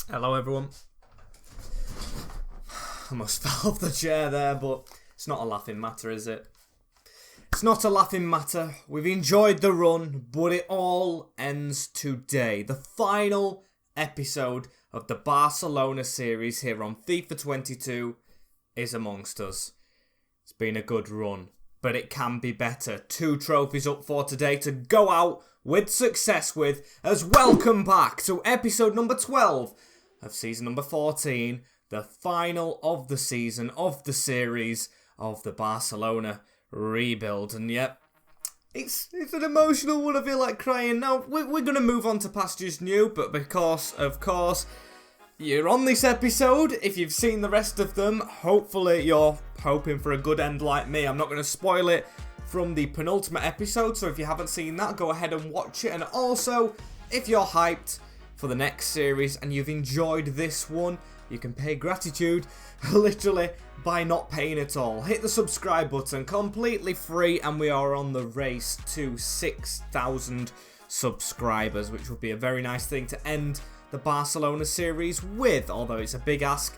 Hello everyone. I almost fell off the chair there, but it's not a laughing matter, is it? It's not a laughing matter. We've enjoyed the run, but it all ends today. The final episode of the Barcelona series here on FIFA 22 is amongst us. It's been a good run, but it can be better. 2 trophies up for today to go out with success with, as welcome back to episode number 12 of season number 14, the final of the season, of the series, of the Barcelona rebuild. And yep, it's an emotional one. I feel like crying. Now, we're going to move on to pastures new, but because, of course, you're on this episode, if you've seen the rest of them, hopefully you're hoping for a good end like me. I'm not going to spoil it from the penultimate episode, so if you haven't seen that, go ahead and watch it. And also, if you're hyped for the next series and you've enjoyed this one, you can pay gratitude literally by not paying at all. Hit the subscribe button, completely free, and we are on the race to 6,000 subscribers, which would be a very nice thing to end the Barcelona series with. Although it's a big ask,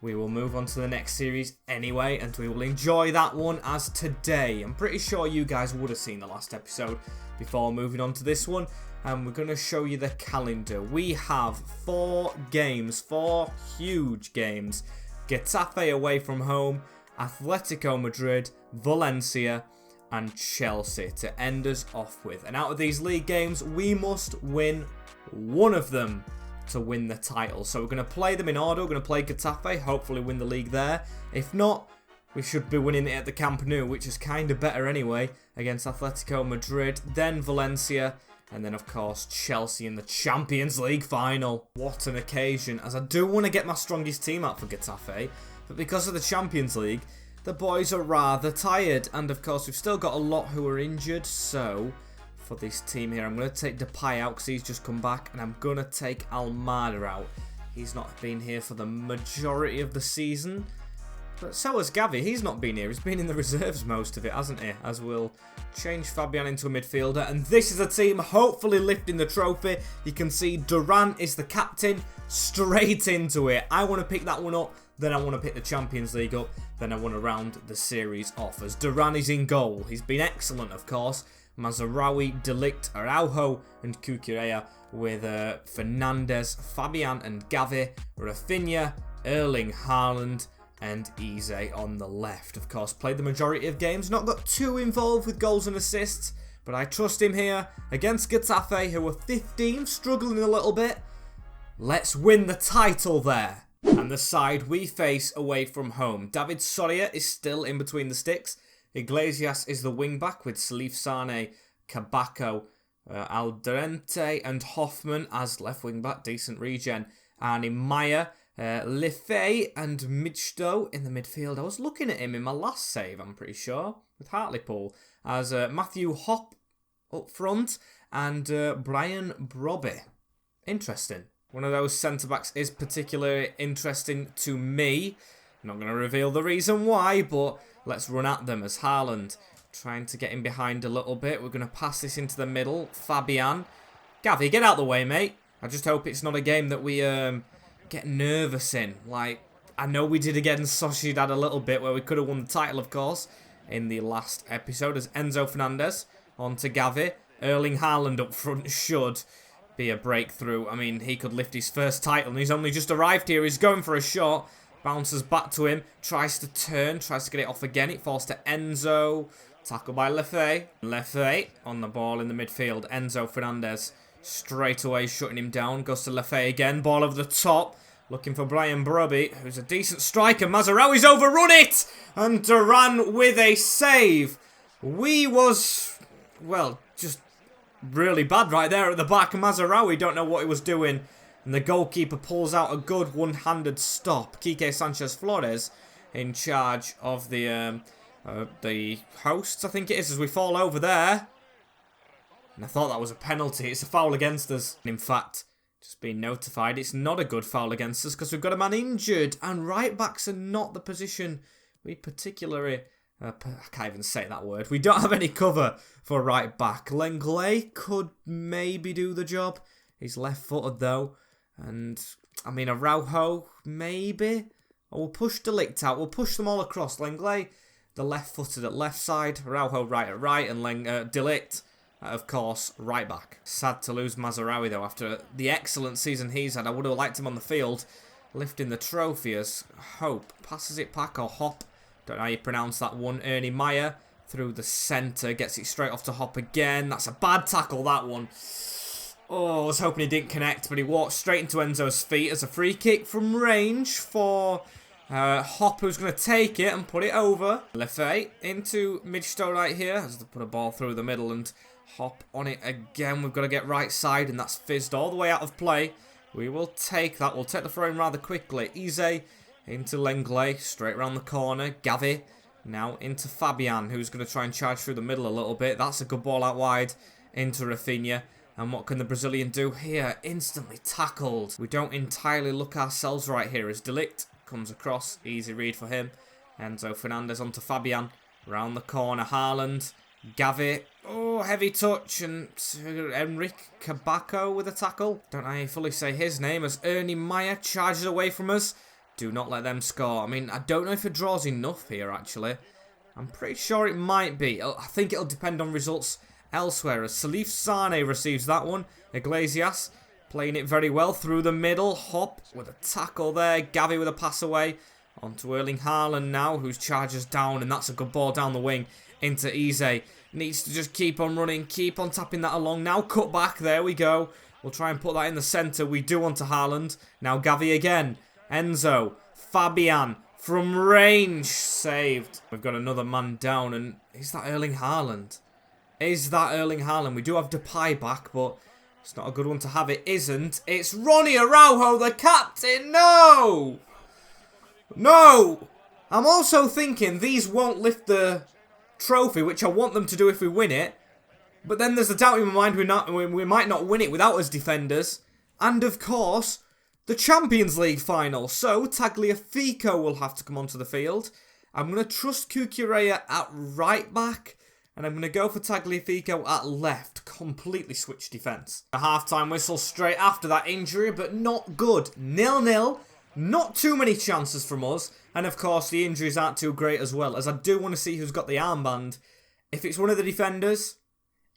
we will move on to the next series anyway, and we will enjoy that one as today. I'm pretty sure you guys would have seen the last episode before moving on to this one. And we're going to show you the calendar. We have 4 games, 4 huge games. Getafe away from home, Atletico Madrid, Valencia, and Chelsea to end us off with. And out of these league games, we must win one of them to win the title. So we're going to play them in order. We're going to play Getafe, hopefully win the league there. If not, we should be winning it at the Camp Nou, which is kind of better anyway, against Atletico Madrid, then Valencia, and then, of course, Chelsea in the Champions League final. What an occasion, as I do want to get my strongest team out for Getafe, but because of the Champions League, the boys are rather tired. And, of course, we've still got a lot who are injured, so for this team here, I'm going to take Depay out because he's just come back, and I'm going to take Almada out. He's not been here for the majority of the season, but so has Gavi. He's not been here. He's been in the reserves most of it, hasn't he? As we'll change Fabian into a midfielder. And this is a team hopefully lifting the trophy. You can see Duran is the captain. Straight into it. I want to pick that one up. Then I want to pick the Champions League up. Then I want to round the series off as Duran is in goal. He's been excellent, of course. Mazraoui, De Ligt, Araujo and Cucurella with Fernandes, Fabian and Gavi, Rafinha, Erling Haaland and Eze on the left. Of course, played the majority of games, not got too involved with goals and assists, but I trust him here against Getafe, who are 15th, struggling a little bit. Let's win the title there. And the side we face away from home. David Soria is still in between the sticks. Iglesias is the wing-back with Salif Sane, Kabako, Alderente and Hoffman as left wing-back. Decent regen. Arnie Meyer, Lefay and Midstow in the midfield. I was looking at him in my last save, I'm pretty sure, with Hartlepool, as Matthew Hop up front and Brian Brobby. Interesting. One of those centre-backs is particularly interesting to me. I'm not going to reveal the reason why, but let's run at them as Haaland trying to get in behind a little bit. We're going to pass this into the middle. Fabian. Gavi, get out the way, mate. I just hope it's not a game that we get nervous in. Like, I know we did against Sociedad a little bit, where we could have won the title, of course, in the last episode, as Enzo Fernandez on to Gavi. Erling Haaland up front should be a breakthrough. I mean, he could lift his first title, and he's only just arrived here. He's going for a shot. Bounces back to him. Tries to turn. Tries to get it off again. It falls to Enzo. Tackle by Lefay. Lefay on the ball in the midfield. Enzo Fernandez straight away shutting him down. Goes to Lefay again. Ball over the top. Looking for Brian Brobby, who's a decent striker. Mazraoui's overrun it! And Duran with a save. We was, well, just really bad right there at the back. Mazraoui don't know what he was doing. And the goalkeeper pulls out a good one-handed stop. Quique Sanchez Flores in charge of the hosts, I think it is, as we fall over there. And I thought that was a penalty. It's a foul against us. In fact, just being notified, it's not a good foul against us because we've got a man injured. And right-backs are not the position we particularly... I can't even say that word. We don't have any cover for right-back. Lenglet could maybe do the job. He's left-footed, though. And I mean, Araujo, maybe? Or we'll push De Ligt out. We'll push them all across. Lenglet, the left-footed at left side. Araujo right at right. And De Ligt, of course, right back. Sad to lose Mazraoui, though, after the excellent season he's had. I would have liked him on the field, lifting the trophy as Hope passes it back, or Hop. Don't know how you pronounce that one. Ernie Meyer through the centre. Gets it straight off to Hop again. That's a bad tackle, that one. Oh, I was hoping he didn't connect, but he walked straight into Enzo's feet as a free kick from range for Hop, who's going to take it and put it over. Lefebvre into Midstow right here as they put a ball through the middle, and Hop on it again. We've got to get right side, and that's fizzed all the way out of play. We will take that. We'll take the throw in rather quickly. Eze into Lenglet, straight around the corner. Gavi now into Fabian, who's going to try and charge through the middle a little bit. That's a good ball out wide into Rafinha. And what can the Brazilian do here? Instantly tackled. We don't entirely look ourselves right here as De Ligt comes across. Easy read for him. Enzo Fernandez onto Fabian. Round the corner, Haaland. Gavi. Oh, heavy touch. And Enrique Cabaco with a tackle. Don't know how you fully say his name as Ernie Meyer charges away from us. Do not let them score. I mean, I don't know if a draw's enough here, actually. I'm pretty sure it might be. I think it'll depend on results elsewhere as Salif Sane receives that one. Iglesias playing it very well through the middle. Hop with a tackle there. Gavi with a pass away. Onto Erling Haaland now, who charges down, and that's a good ball down the wing into Eze. Needs to just keep on running, keep on tapping that along. Now cut back, there we go. We'll try and put that in the centre. We do onto Haaland. Now Gavi again. Enzo. Fabian. From range. Saved. We've got another man down, and is that Erling Haaland? Is that Erling Haaland? We do have Depay back, but it's not a good one to have. It isn't. It's Ronnie Araujo, the captain. No! No! I'm also thinking these won't lift the trophy, which I want them to do if we win it. But then there's a doubt in my mind we might not win it without us defenders. And of course, the Champions League final. So Tagliafico will have to come onto the field. I'm going to trust Cucurella at right back. And I'm going to go for Tagliafico at left. Completely switch defence. A half-time whistle straight after that injury, but not good. 0-0. Not too many chances from us. And of course, the injuries aren't too great as well, as I do want to see who's got the armband. If it's one of the defenders,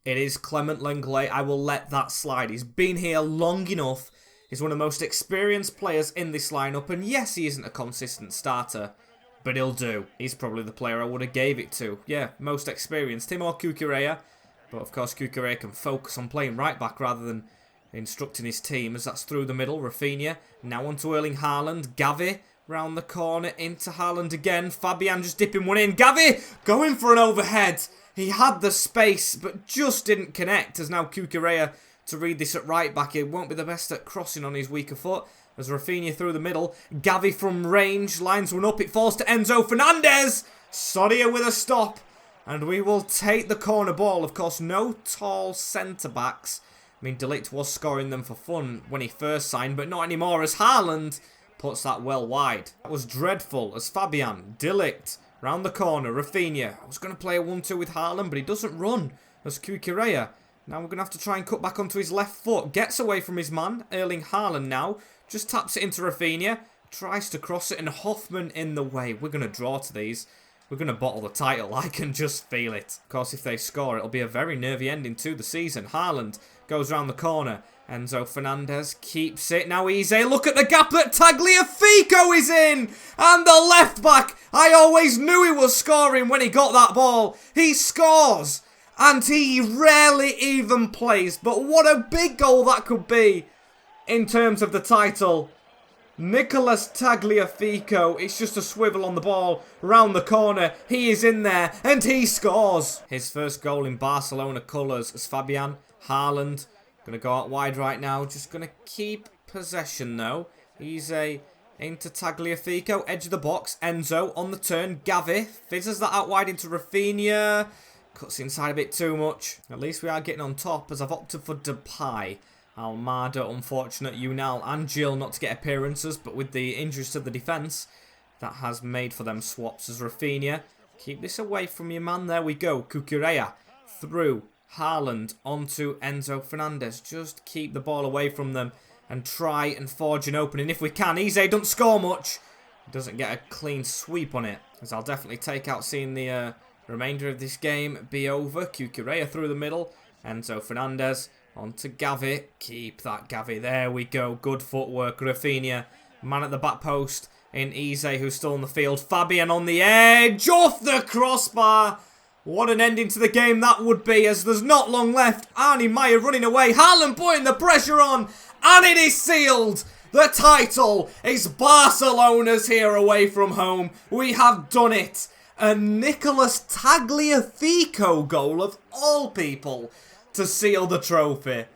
it is Clement Lenglet. I will let that slide. He's been here long enough. He's one of the most experienced players in this lineup. And yes, he isn't a consistent starter, but he'll do. He's probably the player I would have gave it to. Yeah, most experienced. Him or Cucurella. But of course, Cucurella can focus on playing right back rather than instructing his team, as that's through the middle. Rafinha. Now onto Erling Haaland. Gavi round the corner into Haaland again. Fabian just dipping one in. Gavi going for an overhead. He had the space, but just didn't connect. As now Cucurella to read this at right back. It won't be the best at crossing on his weaker foot. As Rafinha through the middle. Gavi from range. Lines one up. It falls to Enzo Fernandez. Soria with a stop. And we will take the corner ball. Of course, no tall centre-backs. I mean, De Ligt was scoring them for fun when he first signed, but not anymore as Haaland puts that well wide. That was dreadful as Fabian. De Ligt round the corner. Rafinha. I was going to play a 1-2 with Haaland, but he doesn't run as Cucurella. Now we're going to have to try and cut back onto his left foot. Gets away from his man. Erling Haaland now. Just taps it into Rafinha. Tries to cross it, and Hoffman in the way. We're going to draw to these. We're going to bottle the title. I can just feel it. Of course, if they score, it'll be a very nervy ending to the season. Haaland goes round the corner. Enzo Fernandez keeps it. Now Eze. Look at the gap that Tagliafico is in. And the left back. I always knew he was scoring when he got that ball. He scores. And he rarely even plays. But what a big goal that could be in terms of the title. Nicolas Tagliafico, it's just a swivel on the ball, round the corner, he is in there, and he scores! His first goal in Barcelona colours as Fabian. Haaland, going to go out wide right now, just going to keep possession though. He's into Tagliafico, edge of the box, Enzo on the turn, Gavi, fizzes that out wide into Rafinha, cuts inside a bit too much. At least we are getting on top as I've opted for Depay. Almada, unfortunate, Unal and Gil not to get appearances, but with the injuries to the defence, that has made for them swaps as Rafinha. Keep this away from your man, there we go. Cucurella through Haaland onto Enzo Fernandez. Just keep the ball away from them and try and forge an opening if we can. Eze doesn't score much. Doesn't get a clean sweep on it. As I'll definitely take out seeing the remainder of this game be over. Cucurella through the middle. Enzo Fernandez onto Gavi. Keep that Gavi. There we go. Good footwork. Rafinha. Man at the back post in Eze, who's still on the field. Fabian on the edge. Off the crossbar. What an ending to the game that would be, as there's not long left. Arnie Meyer running away. Haaland putting the pressure on. And it is sealed. The title is Barcelona's here away from home. We have done it. A Nicolas Tagliafico goal of all people to seal the trophy.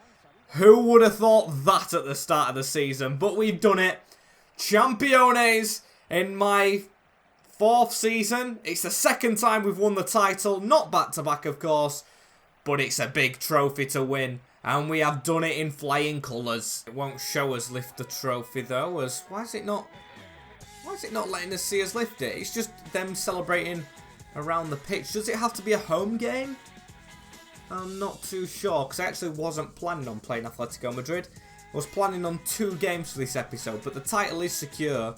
Who would have thought that at the start of the season? But we've done it. Championes in my 4th season. It's the 2nd time we've won the title. Not back-to-back, of course. But it's a big trophy to win. And we have done it in flying colours. It won't show us lift the trophy, though. As why is it not letting us see us lift it? It's just them celebrating around the pitch. Does it have to be a home game? I'm not too sure, because I actually wasn't planning on playing Atletico Madrid. I was planning on 2 games for this episode, but the title is secure.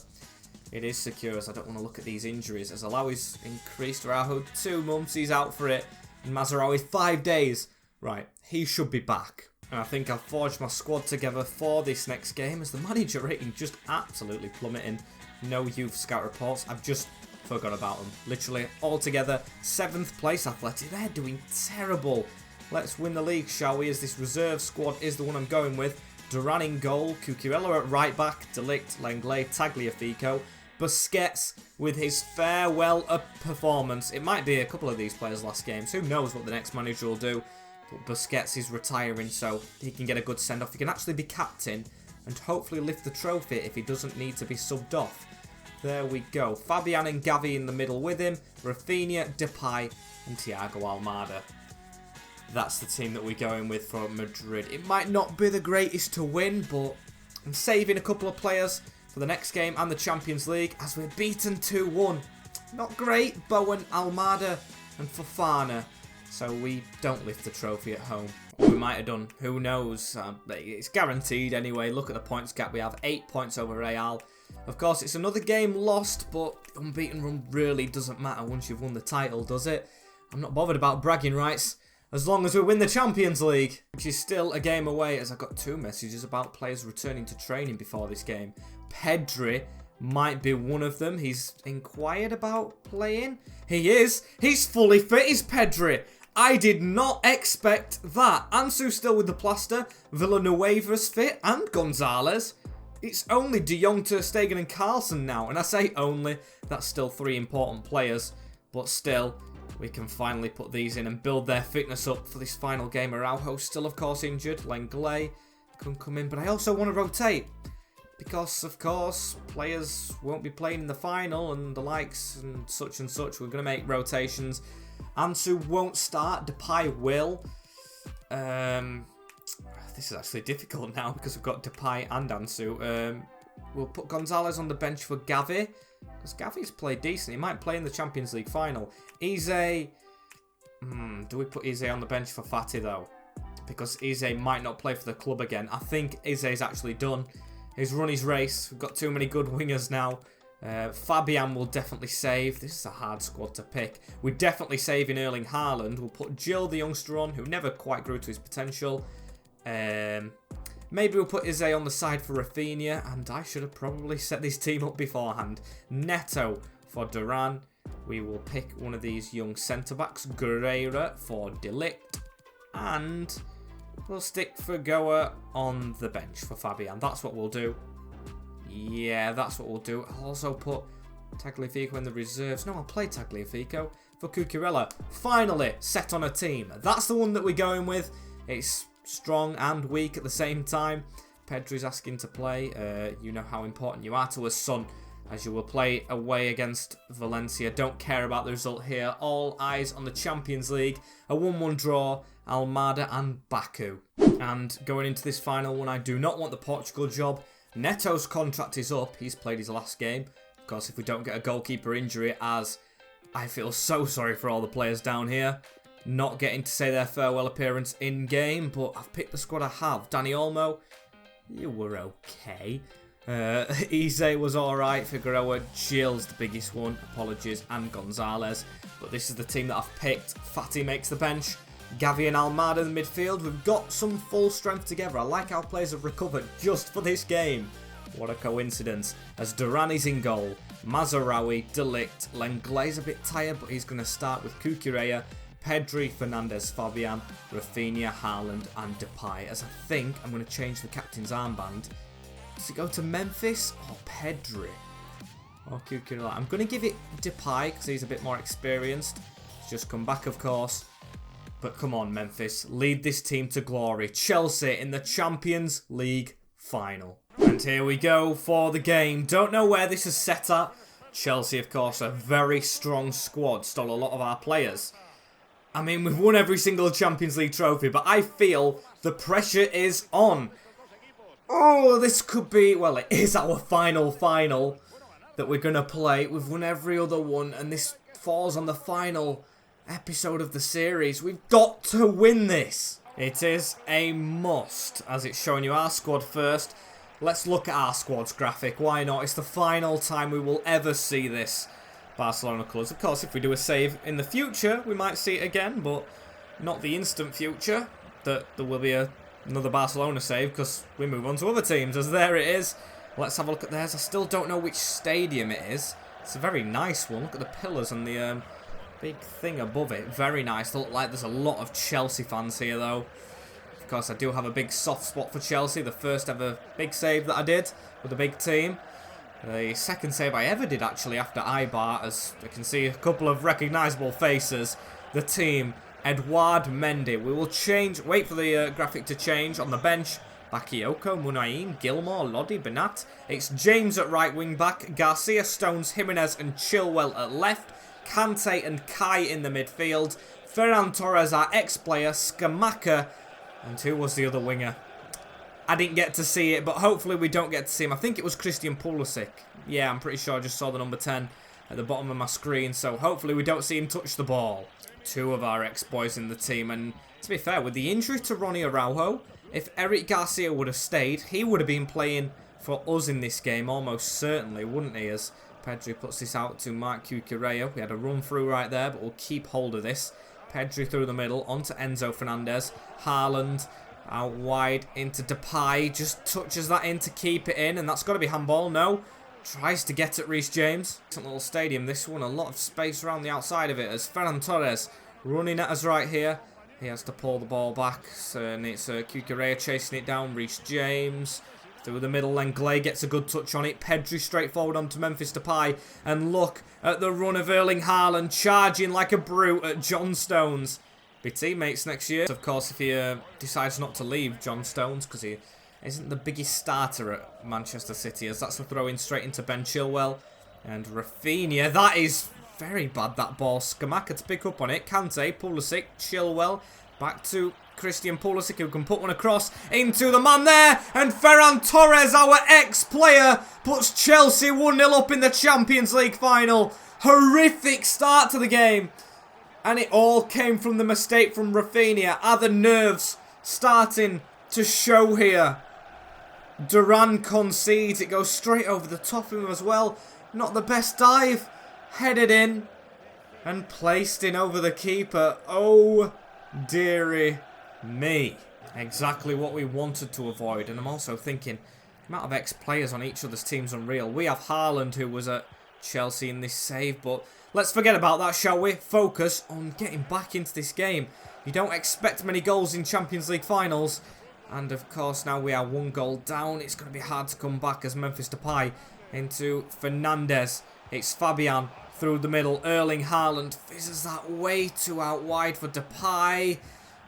It is secure, as I don't want to look at these injuries. As Alawi's increased, Araujo 2 months, he's out for it. And Mazarawi 5 days. Right, he should be back. And I think I've forged my squad together for this next game, as the manager rating just absolutely plummeting. No youth scout reports. I've just forgot about them. Literally, altogether, 7th place Atleti. They're doing terrible. Let's win the league, shall we, as this reserve squad is the one I'm going with. Duran in goal, Cucurella at right back, De Ligt, Lenglet, Tagliafico, Busquets with his farewell performance. It might be a couple of these players' last games. Who knows what the next manager will do. But Busquets is retiring, so he can get a good send-off. He can actually be captain and hopefully lift the trophy if he doesn't need to be subbed off. There we go. Fabian and Gavi in the middle with him. Rafinha, Depay and Thiago Almada. That's the team that we're going with for Madrid. It might not be the greatest to win, but I'm saving a couple of players for the next game and the Champions League as we're beaten 2-1. Not great, Bowen, Almada and Fofana. So we don't lift the trophy at home. Or we might have done. Who knows? It's guaranteed anyway. Look at the points gap. We have 8 points over Real. Of course, it's another game lost, but unbeaten run really doesn't matter once you've won the title, does it? I'm not bothered about bragging rights, as long as we win the Champions League, which is still a game away, as I got 2 messages about players returning to training before this game. Pedri might be one of them. He's inquired about playing. He is. He's fully fit, is Pedri. I did not expect that. Ansu's still with the plaster. Villanueva's fit. And Gonzalez. It's only De Jong, Ter Stegen and Carlsen now. And I say only. That's still 3 important players. But still, we can finally put these in and build their fitness up for this final game. Araujo still, of course, injured. Lenglet can come in. But I also want to rotate. Because, of course, players won't be playing in the final and the likes and such and such. We're going to make rotations. Ansu won't start. Depay will. This is actually difficult now because we've got Depay and Ansu. We'll put Gonzalez on the bench for Gavi. Because Gavi's played decent. He might play in the Champions League final. Eze. Do we put Eze on the bench for Fati though? Because Eze might not play for the club again. I think Eze's actually done. He's run his race. We've got too many good wingers now. Fabian will definitely save. This is a hard squad to pick. We're definitely saving Erling Haaland. We'll put Jill, the youngster, on, who never quite grew to his potential. Maybe we'll put Eze on the side for Rafinha. And I should have probably set this team up beforehand. Neto for Duran. We will pick one of these young centre-backs. Guerreira for De Ligt. And we'll stick Fergoa on the bench for Fabian. That's what we'll do. Yeah, that's what we'll do. I'll also put Tagliafico in the reserves. No, I'll play Tagliafico for Cucurella. Finally, set on a team. That's the one that we're going with. It's strong and weak at the same time. Pedri's asking to play. You know how important you are to us, son, as you will play away against Valencia. Don't care about the result here. All eyes on the Champions League. A 1-1 draw. Almada and Baku. And going into this final one, I do not want the Portugal job. Neto's contract is up. He's played his last game. Of course, if we don't get a goalkeeper injury, as I feel so sorry for all the players down here, not getting to say their farewell appearance in game, but I've picked the squad I have. Dani Olmo, you were okay. Eze was alright. Figueroa, Gilles, the biggest one, apologies, and Gonzalez. But this is the team that I've picked. Fati makes the bench. Gavi and Almada in the midfield. We've got some full strength together. I like how players have recovered just for this game. What a coincidence. As Durrani's in goal. Mazarawi, Delict, Lenglet's a bit tired, but he's going to start with Cucurella, Pedri, Fernandes, Fabian, Rafinha, Haaland, and Depay. As I think I'm going to change the captain's armband. Does it go to Memphis or Pedri? Or Cucurella? I'm going to give it Depay because he's a bit more experienced. He's just come back, of course. But come on, Memphis. Lead this team to glory. Chelsea in the Champions League final. And here we go for the game. Don't know where this is set at. Chelsea, of course, a very strong squad. Stole a lot of our players. I mean, we've won every single Champions League trophy, but I feel the pressure is on. Oh, this could be... Well, it is our final that we're going to play. We've won every other one, and this falls on the final episode of the series. We've got to win this. It is a must, as it's showing you our squad first. Let's look at our squad's graphic. Why not? It's the final time we will ever see this Barcelona colours. Of course, if we do a save in the future, we might see it again, but not the instant future that there will be another Barcelona save, because we move on to other teams. As there it is. Let's have a look at theirs. I still don't know which stadium it is. It's a very nice one. Look at the pillars and the big thing above it. Very nice. They look like there's a lot of Chelsea fans here, though. Of course, I do have a big soft spot for Chelsea. The first ever big save that I did with a big team. The second save I ever did, actually, after Ibar, as you can see a couple of recognisable faces. The team, Edouard Mendy. We will change, wait for the graphic to change. On the bench, Bakayoko, Munaim, Gilmore, Lodi, Benat. It's James at right wing back, Garcia, Stones, Jimenez and Chilwell at left. Kante and Kai in the midfield. Ferran Torres, our ex-player, Skamaka. And who was the other winger? I didn't get to see it, but hopefully we don't get to see him. I think it was Christian Pulisic. Yeah, I'm pretty sure I just saw the number 10 at the bottom of my screen. So hopefully we don't see him touch the ball. Two of our ex-boys in the team. And to be fair, with the injury to Ronnie Araujo, if Eric Garcia would have stayed, he would have been playing for us in this game almost certainly, wouldn't he? As Pedri puts this out to Marc Cucurella. We had a run through right there, but we'll keep hold of this. Pedri through the middle, onto Enzo Fernandez. Haaland out wide into Depay. Just touches that in to keep it in, and that's got to be handball. No. Tries to get at Reece James. It's a little stadium, this one. A lot of space around the outside of it as Ferran Torres running at us right here. He has to pull the ball back, and it's Cucurella chasing it down. Reece James through the middle, Lenglet gets a good touch on it. Pedri straight forward onto Memphis Depay. And look at the run of Erling Haaland, charging like a brute at John Stones. Be teammates next year. Of course, if he decides not to leave John Stones, because he isn't the biggest starter at Manchester City, as that's a throw in straight into Ben Chilwell. And Rafinha, that is very bad, that ball. Skamaka to pick up on it. Kante, Pulisic, Chilwell, back to Christian Pulisic, who can put one across into the man there. And Ferran Torres, our ex-player, puts Chelsea 1-0 up in the Champions League final. Horrific start to the game. And it all came from the mistake from Rafinha. Are the nerves starting to show here? Duran concedes. It goes straight over the top of him as well. Not the best dive. Headed in. And placed in over the keeper. Oh, dearie me. Exactly what we wanted to avoid. And I'm also thinking, the amount of ex-players on each other's team's unreal. We have Haaland, who was at Chelsea in this save, but let's forget about that, shall we? Focus on getting back into this game. You don't expect many goals in Champions League finals. And of course, now we are 1 goal down. It's going to be hard to come back as Memphis Depay into Fernandes. It's Fabian through the middle. Erling Haaland fizzes that way too out wide for Depay,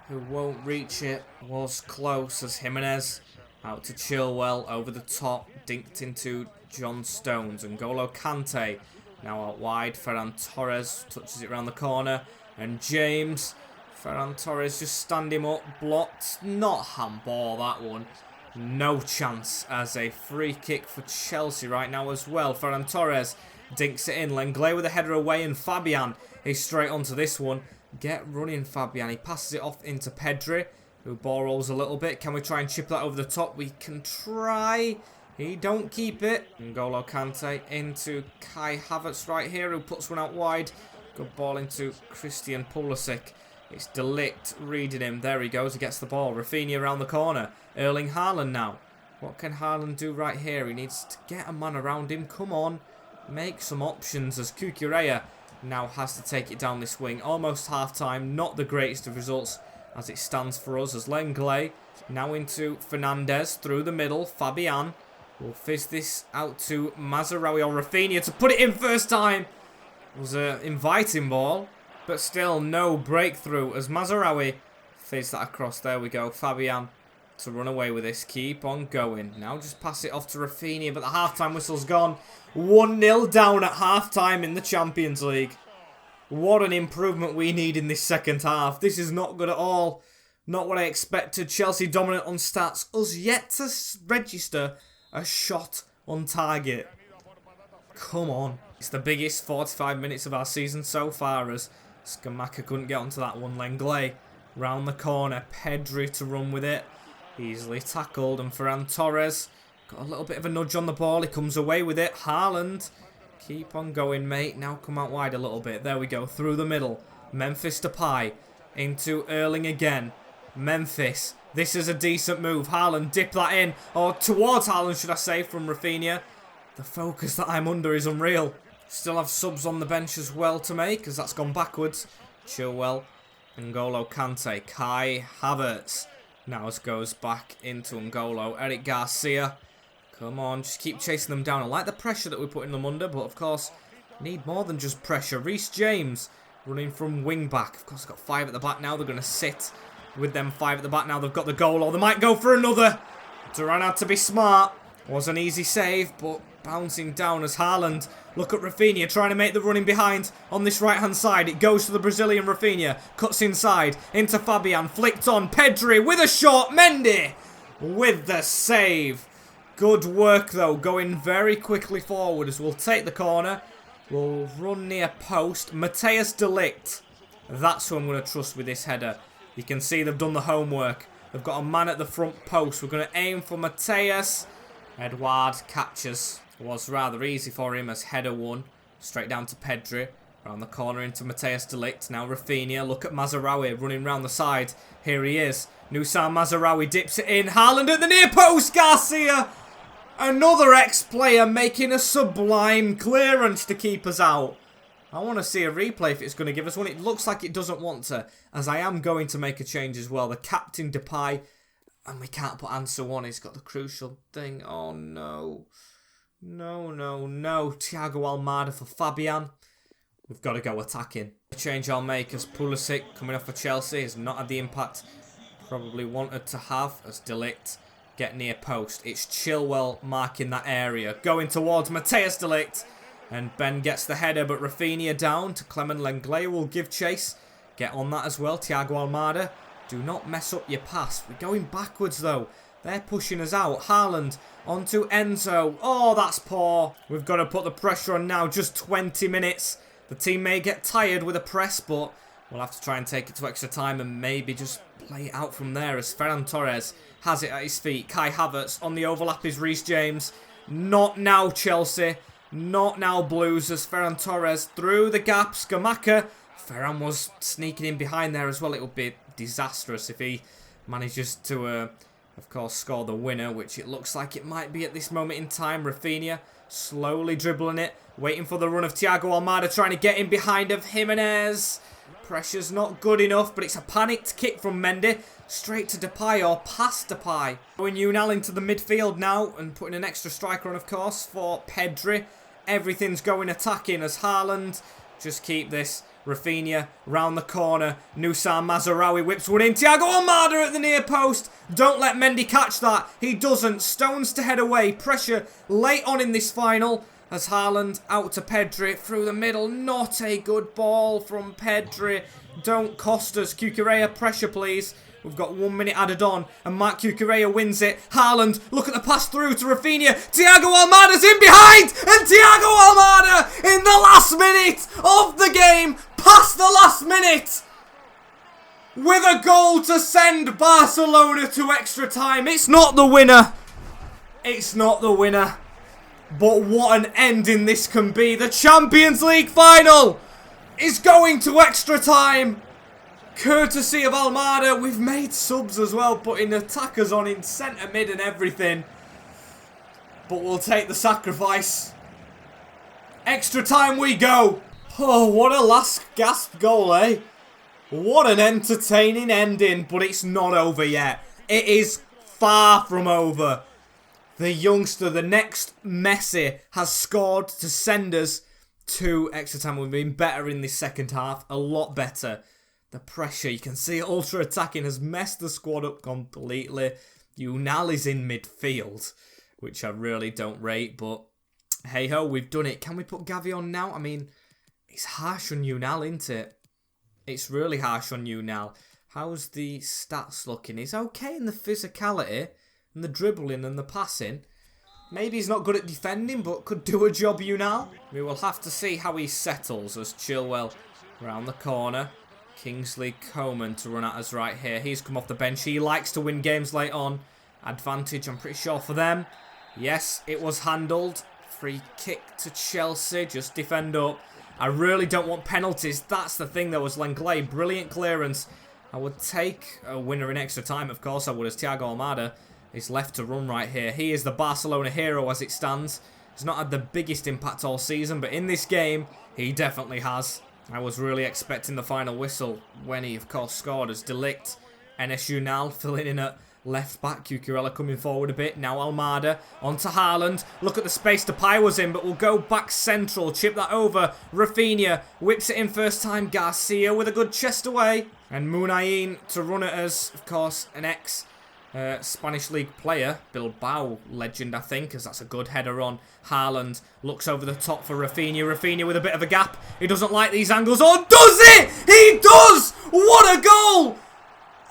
who won't reach it. Was close as Jimenez out to Chilwell over the top. Dinked into John Stones. And N'Golo Kante now out wide. Ferran Torres touches it around the corner. And James. Ferran Torres just stand him up. Blocked. Not handball, that one. No chance as a free kick for Chelsea right now as well. Ferran Torres dinks it in. Lenglet with a header away. And Fabian is straight onto this one. Get running, Fabian. He passes it off into Pedri. Who ball rolls a little bit. Can we try and chip that over the top? We can try. He don't keep it. N'Golo Kante into Kai Havertz right here, who puts one out wide. Good ball into Christian Pulisic. It's De Ligt reading him. There he goes. He gets the ball. Rafinha around the corner. Erling Haaland now. What can Haaland do right here? He needs to get a man around him. Come on. Make some options as Cucurella now has to take it down this wing. Almost half-time. Not the greatest of results as it stands for us. As Lenglet now into Fernandes through the middle. Fabian will fizz this out to Mazraoui or Rafinha to put it in first time. It was an inviting ball, but still no breakthrough as Mazraoui fizzed that across. There we go. Fabian to run away with this. Keep on going. Now just pass it off to Rafinha, but the half-time whistle's gone. 1-0 down at half-time in the Champions League. What an improvement we need in this second half. This is not good at all. Not what I expected. Chelsea dominant on stats. Us yet to register a shot on target. Come on. It's the biggest 45 minutes of our season so far as Scamacca couldn't get onto that one. Lenglet round the corner. Pedri to run with it. Easily tackled. And Ferran Torres got a little bit of a nudge on the ball. He comes away with it. Haaland. Keep on going, mate. Now come out wide a little bit. There we go. Through the middle. Memphis Depay. Into Erling again. Memphis. This is a decent move. Haaland dip that in. Or towards Haaland, should I say, from Rafinha. The focus that I'm under is unreal. Still have subs on the bench as well to make, as that's gone backwards. Chilwell. N'Golo Kante. Kai Havertz. Now it goes back into N'Golo. Eric Garcia. Come on, just keep chasing them down. I like the pressure that we're putting them under, but of course, need more than just pressure. Reece James running from wing back. Of course, got 5 at the back now. They're going to sit with them 5 at the back now. They've got the goal, or they might go for another. Duran had to be smart. Was an easy save, but bouncing down as Haaland. Look at Rafinha trying to make the running behind on this right-hand side. It goes to the Brazilian Rafinha. Cuts inside into Fabian. Flicked on. Pedri with a shot. Mendy with the save. Good work, though. Going very quickly forward as we'll take the corner. We'll run near post. Matthias de Ligt. That's who I'm going to trust with this header. You can see they've done the homework. They've got a man at the front post. We're going to aim for Matthias. Edouard catches. Was rather easy for him as header won. Straight down to Pedri. Around the corner into Matthias de Ligt. Now Rafinha. Look at Mazraoui running round the side. Here he is. Nusan Mazraoui dips it in. Haaland at the near post. Garcia. Another ex-player making a sublime clearance to keep us out. I want to see a replay if it's going to give us one. It looks like it doesn't want to, as I am going to make a change as well. The captain Depay, and we can't put Ansu on. He's got the crucial thing. Oh no. No, no, no. Thiago Almada for Fabian. We've got to go attacking. The change I'll make as Pulisic coming off for Chelsea has not had the impact probably wanted to have as De Ligt get near post. It's Chilwell marking that area. Going towards Matthias de Ligt. And Ben gets the header, but Rafinha down to Clement Lenglet will give chase. Get on that as well. Thiago Almada. Do not mess up your pass. We're going backwards though. They're pushing us out. Haaland onto Enzo. Oh, that's poor. We've got to put the pressure on now. Just 20 minutes. The team may get tired with a press, but we'll have to try and take it to extra time and maybe just play it out from there as Ferran Torres has it at his feet. Kai Havertz on the overlap is Reece James. Not now, Chelsea. Not now, Blues, as Ferran Torres through the gap. Scamacca. Ferran was sneaking in behind there as well. It would be disastrous if he manages to, of course, score the winner, which it looks like it might be at this moment in time. Rafinha slowly dribbling it. Waiting for the run of Thiago Almada, trying to get in behind of Jimenez. Pressure's not good enough, but it's a panicked kick from Mendy. Straight to Depay or past Depay. Going Unal into the midfield now and putting an extra striker on, of course, for Pedri. Everything's going attacking as Haaland. Just keep this. Rafinha round the corner. Nusan Mazraoui whips one in. Thiago Almada at the near post. Don't let Mendy catch that. He doesn't. Stones to head away. Pressure late on in this final. As Haaland out to Pedri through the middle. Not a good ball from Pedri. Don't cost us. Cucurella, pressure please. We've got 1 minute added on. And Marc Cucurella wins it. Haaland, look at the pass through to Rafinha. Thiago Almada's in behind. And Thiago Almada in the last minute of the game. Past the last minute. with a goal to send Barcelona to extra time. It's not the winner. It's not the winner. But what an ending this can be. The Champions League final is going to extra time. Courtesy of Almada. We've made subs as well, putting attackers on in centre mid and everything. But we'll take the sacrifice. Extra time we go. Oh, what a last gasp goal, eh? What an entertaining ending, but it's not over yet. It is far from over. The youngster, the next Messi, has scored to send us to extra time. We've been better in this second half, a lot better. The pressure, you can see ultra attacking has messed the squad up completely. Unal is in midfield, which I really don't rate, but hey ho, we've done it. Can we put Gavi on now? I mean, it's harsh on Unal, isn't it? It's really harsh on Unal. How's the stats looking? He's okay in the physicality and the dribbling and the passing. Maybe he's not good at defending, but could do a job, Unal. We will have to see how he settles as Chilwell round the corner. Kingsley Coman to run at us right here. He's come off the bench. He likes to win games late on. Advantage, I'm pretty sure, for them. Yes, it was handled. Free kick to Chelsea. Just defend up. I really don't want penalties. That's the thing, though, as Lenglet. Brilliant clearance. I would take a winner in extra time, of course I would, as Thiago Almada is left to run right here. He is the Barcelona hero as it stands. He's not had the biggest impact all season, but in this game, he definitely has. I was really expecting the final whistle when he, of course, scored as De Ligt. Enes Unal filling in at left back. Cucurella coming forward a bit. Now Almada onto Haaland. Look at the space Depay was in, but we'll go back central. Chip that over. Rafinha whips it in first time. Garcia with a good chest away. And Munayin to run at us. Of course, an ex-Spanish League player. Bilbao legend, I think, as that's a good header on. Haaland looks over the top for Rafinha. Rafinha with a bit of a gap. He doesn't like these angles. Oh, does it? He does! What a goal!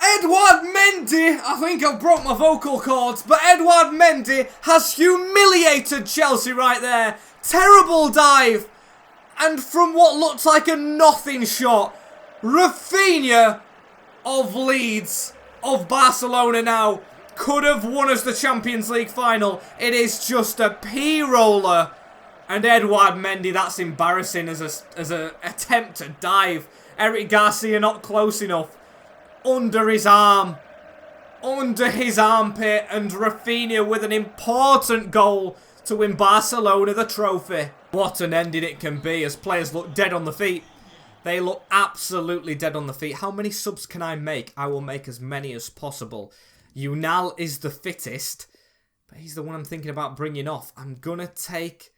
Edouard Mendy, I think I've broke my vocal cords, but Edouard Mendy has humiliated Chelsea right there. Terrible dive. And from what looked like a nothing shot, Rafinha of Leeds, of Barcelona now, could have won us the Champions League final. It is just a P-roller. And Edouard Mendy, that's embarrassing as a attempt to dive. Eric Garcia not close enough. Under his arm. Under his armpit. And Rafinha with an important goal to win Barcelona the trophy. What an ending it can be as players look dead on the feet. They look absolutely dead on the feet. How many subs can I make? I will make as many as possible. Unal is the fittest, but he's the one I'm thinking about bringing off. I'm going to take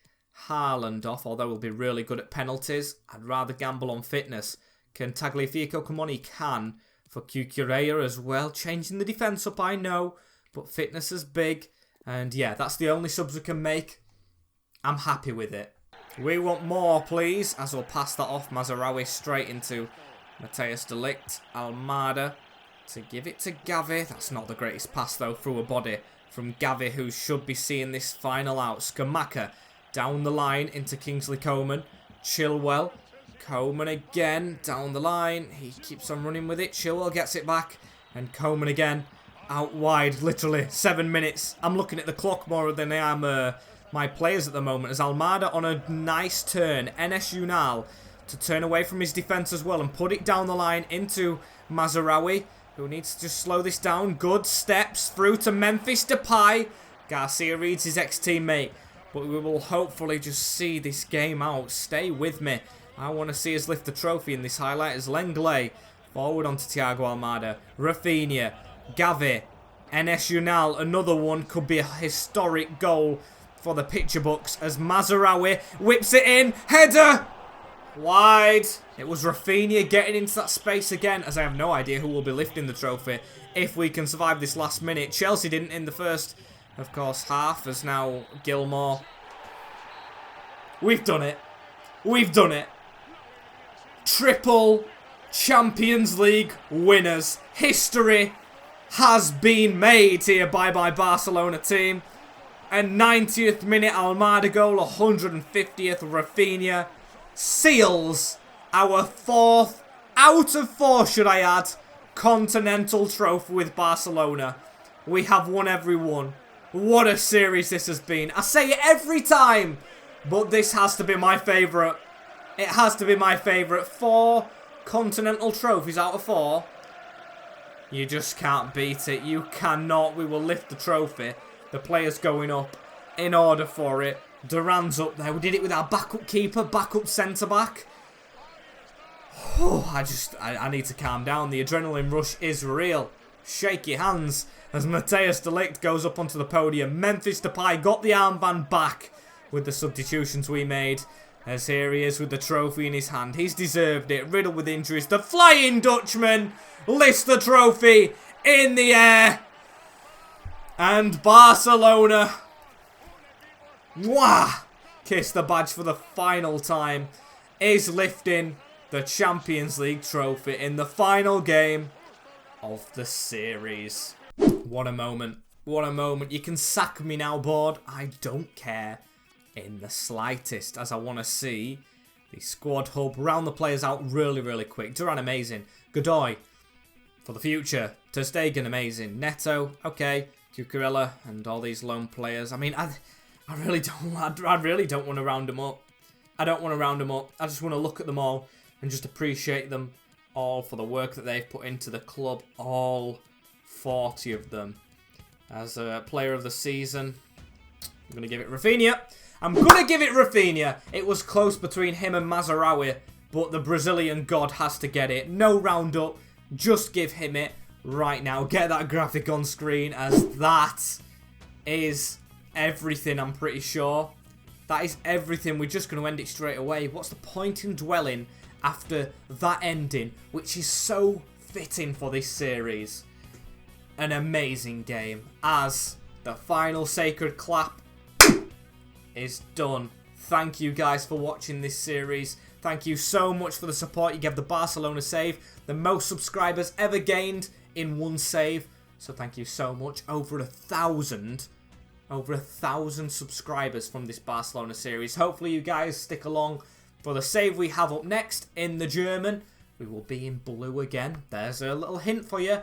Haaland off, although he'll be really good at penalties. I'd rather gamble on fitness. Can Tagliafico come on? He can. For Cucurella as well. Changing the defence up, I know, but fitness is big. And yeah, that's the only subs we can make. I'm happy with it. We want more, please, as we'll pass that off. Mazraoui straight into Mateus De Ligt. Almada to give it to Gavi. That's not the greatest pass, though, through a body from Gavi, who should be seeing this final out. Skamaka down the line into Kingsley Coman. Chilwell. Coman again down the line. He keeps on running with it. Chilwell gets it back. And Coman again out wide. Literally 7 minutes. I'm looking at the clock more than I am my players at the moment, as Almada on a nice turn. Enes Unal to turn away from his defence as well and put it down the line into Mazraoui, who needs to just slow this down. Good steps through to Memphis Depay. Garcia reads his ex-teammate, but we will hopefully just see this game out. Stay with me. I want to see us lift the trophy in this highlight as Lenglet forward onto Thiago Almada. Rafinha, Gavi, Enes Unal, another one, could be a historic goal for the picture books as Mazraoui whips it in. Header! Wide. It was Rafinha getting into that space again, as I have no idea who will be lifting the trophy if we can survive this last minute. Chelsea didn't in the first, of course, half, as now Gilmour. We've done it. We've done it. Triple Champions League winners. History has been made here by my Barcelona team. And 90th minute Almada goal, 150th Rafinha seals our 4th out of 4, should I add, continental trophy with Barcelona. We have won every one. What a series this has been. I say it every time, but this has to be my favourite. It has to be my favourite. 4 continental trophies out of 4. You just can't beat it. You cannot. We will lift the trophy. The players going up in order for it. Duran's up there. We did it with our backup keeper, backup centre-back. Oh, I need to calm down. The adrenaline rush is real. Shake your hands as Matthijs de Ligt goes up onto the podium. Memphis Depay got the armband back with the substitutions we made. As here he is with the trophy in his hand. He's deserved it. Riddled with injuries. The Flying Dutchman lifts the trophy in the air. And Barcelona, mwah, kiss the badge for the final time, is lifting the Champions League trophy in the final game of the series. What a moment. What a moment. You can sack me now, board. I don't care in the slightest, as I want to see the squad hub round the players out really, really quick. Duran, amazing. Godoy, for the future. Ter Stegen, amazing. Neto, okay. Cucurella and all these lone players. I mean, I really don't want to round them up. I don't want to round them up. I just want to look at them all and just appreciate them all for the work that they've put into the club. All 40 of them. As a player of the season, I'm going to give it Rafinha. I'm going to give it Rafinha. It was close between him and Mazarawi, but the Brazilian god has to get it. No roundup. Just give him it right now. Get that graphic on screen, as that is everything, I'm pretty sure. That is everything. We're just going to end it straight away. What's the point in dwelling after that ending, which is so fitting for this series? An amazing game, as the final sacred clap is done. Thank you guys for watching this series. Thank you so much for the support you gave the Barcelona save. The most subscribers ever gained in one save. So thank you so much. Over 1,000 subscribers from this Barcelona series. Hopefully you guys stick along for the save we have up next in the German. We will be in blue again. There's a little hint for you.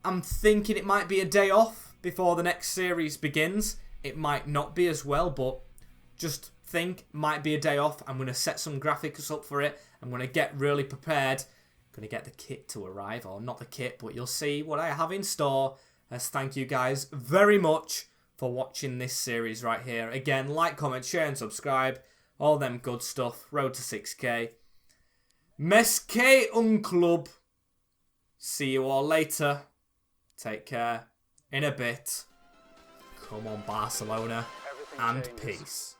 I'm thinking it might be a day off before the next series begins. It might not be as well, but just think, might be a day off. I'm going to set some graphics up for it. I'm going to get really prepared. I'm going to get the kit to arrive, or not the kit, but you'll see what I have in store. As thank you guys very much for watching this series right here. Again, like, comment, share and subscribe. All them good stuff. Road to 6k. Mesque un club. See you all later. Take care. In a bit. Come on, Barcelona. And peace.